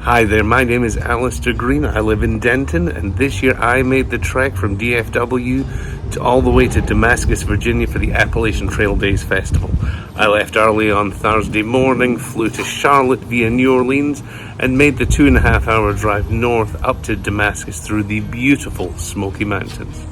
Hi there, my name is Alistair Green. I live in Denton, and this year I made the trek from DFW all the way to Damascus, Virginia for the Appalachian Trail Days Festival. I left early on Thursday morning, flew to Charlotte via New Orleans, and made the 2.5-hour drive north up to Damascus through the beautiful Smoky Mountains.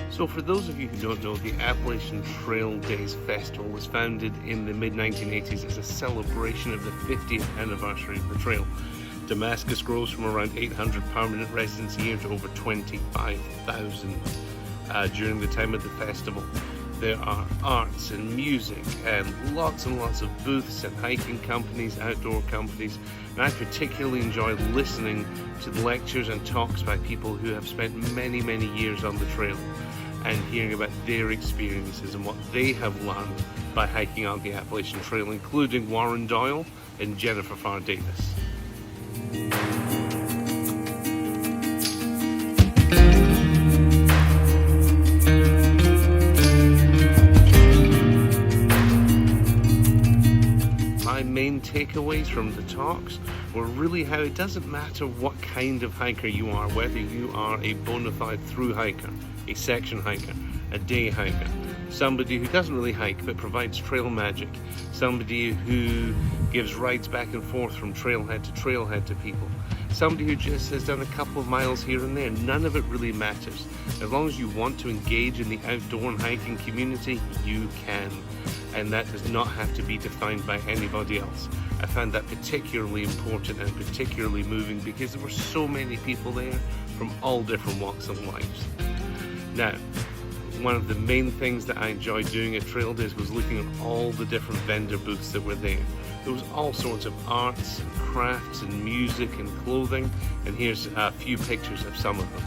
So for those of you who don't know, the Appalachian Trail Days Festival was founded in the mid-1980s as a celebration of the 50th anniversary of the trail. Damascus grows from around 800 permanent residents a year to over 25,000 during the time of the festival. There are arts and music and lots of booths and hiking companies, outdoor companies, and I particularly enjoy listening to the lectures and talks by people who have spent many years on the trail, and hearing about their experiences and what they have learned by hiking on the Appalachian Trail, including Warren Doyle and Jennifer Farr Davis. My main takeaways from the talks were really how it doesn't matter what kind of hiker you are, whether you are a bona fide through hiker, a section hiker, a day hiker, somebody who doesn't really hike but provides trail magic, somebody who gives rides back and forth from trailhead to people, somebody who just has done a couple of miles here and there. None of it really matters. As long as you want to engage in the outdoor and hiking community, you can. And that does not have to be defined by anybody else. I found that particularly important and particularly moving because there were so many people there from all different walks of lives. Now, one of the main things that I enjoyed doing at Trail Days was looking at all the different vendor booths that were there. There was all sorts of arts and crafts and music and clothing, and here's a few pictures of some of them.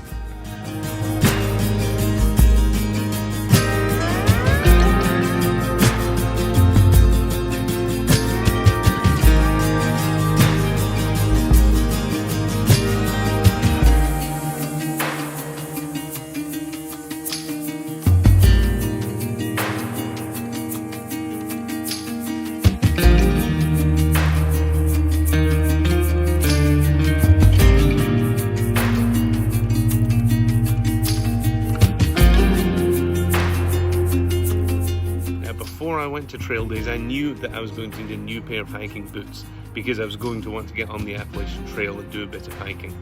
Before I went to Trail Days, I knew that I was going to need a new pair of hiking boots because I was going to want to get on the Appalachian Trail and do a bit of hiking.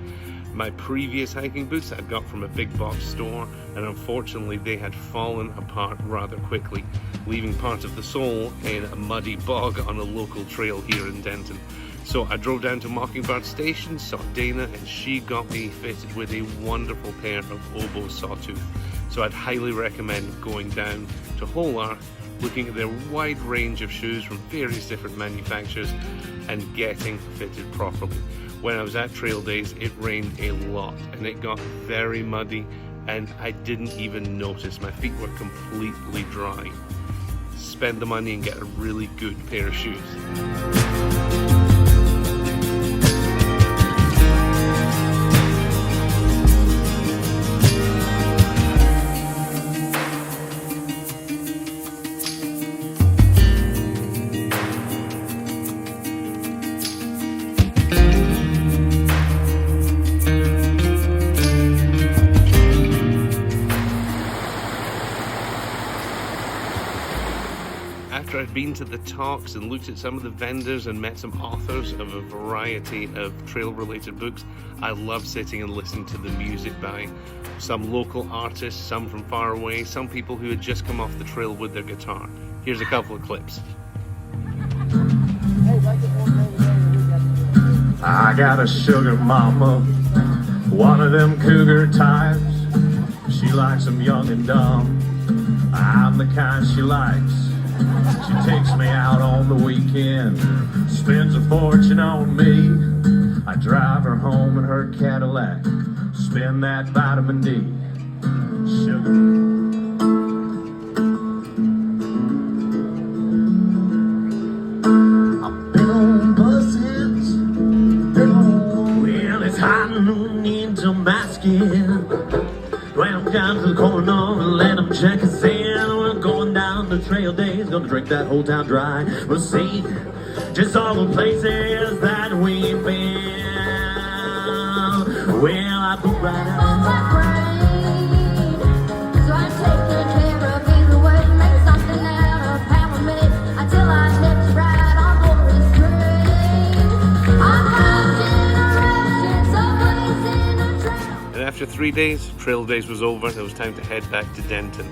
My previous hiking boots I got from a big box store, and unfortunately they had fallen apart rather quickly, leaving part of the sole in a muddy bog on a local trail here in Denton. So I drove down to Mockingbird Station, saw Dana, and she got me fitted with a wonderful pair of oboe sawtooth. So I'd highly recommend going down to Whole Earth, looking at their wide range of shoes from various different manufacturers and getting fitted properly. When I was at Trail Days, it rained a lot and it got very muddy, and I didn't even notice. My feet were completely dry. Spend the money and get a really good pair of shoes. After I'd been to the talks and looked at some of the vendors and met some authors of a variety of trail-related books, I love sitting and listening to the music by some local artists, some from far away, some people who had just come off the trail with their guitar. Here's a couple of clips. I got a sugar mama, one of them cougar types. She likes them young and dumb. I'm the kind she likes. She takes me out on the weekend, spends a fortune on me. I drive her home in her Cadillac, spend that vitamin D. Sugar. I've been on buses, high noon in Damascus. When I'm down to the corner and let them check us in. We're going down the trail days, gonna drink that whole town dry. We'll see just all the places that we've been. Well, I put right out my brain, so I take good care of either way. Make something out of how I made until I hit right on Glory's grave. I'm 5 generations of wasting a trail. And after 3 days, trail days was over. It was time to head back to Denton.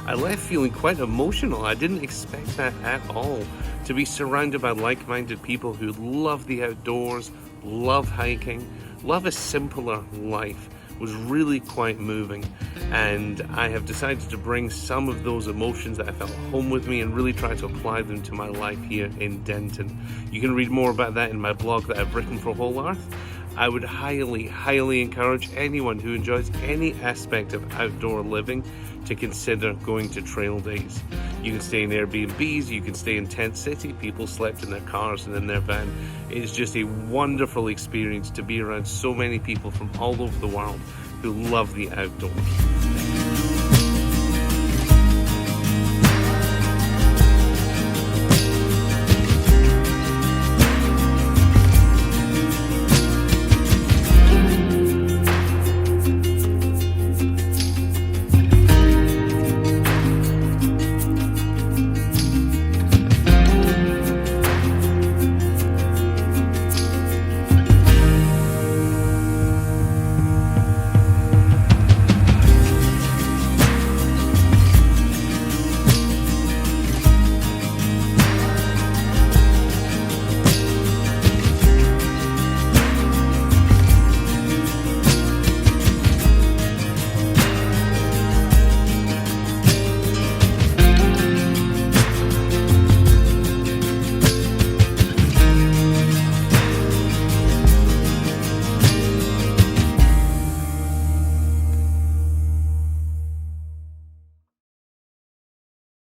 I left feeling quite emotional. I didn't expect that at all. To be surrounded by like-minded people who love the outdoors, love hiking, love a simpler life was really quite moving. And I have decided to bring some of those emotions that I felt home with me and really try to apply them to my life here in Denton. You can read more about that in my blog that I've written for Whole Earth. I would highly encourage anyone who enjoys any aspect of outdoor living to consider going to trail days. You can stay in Airbnbs, you can stay in tent city. People slept in their cars and in their van. It's just a wonderful experience to be around so many people from all over the world who love the outdoors.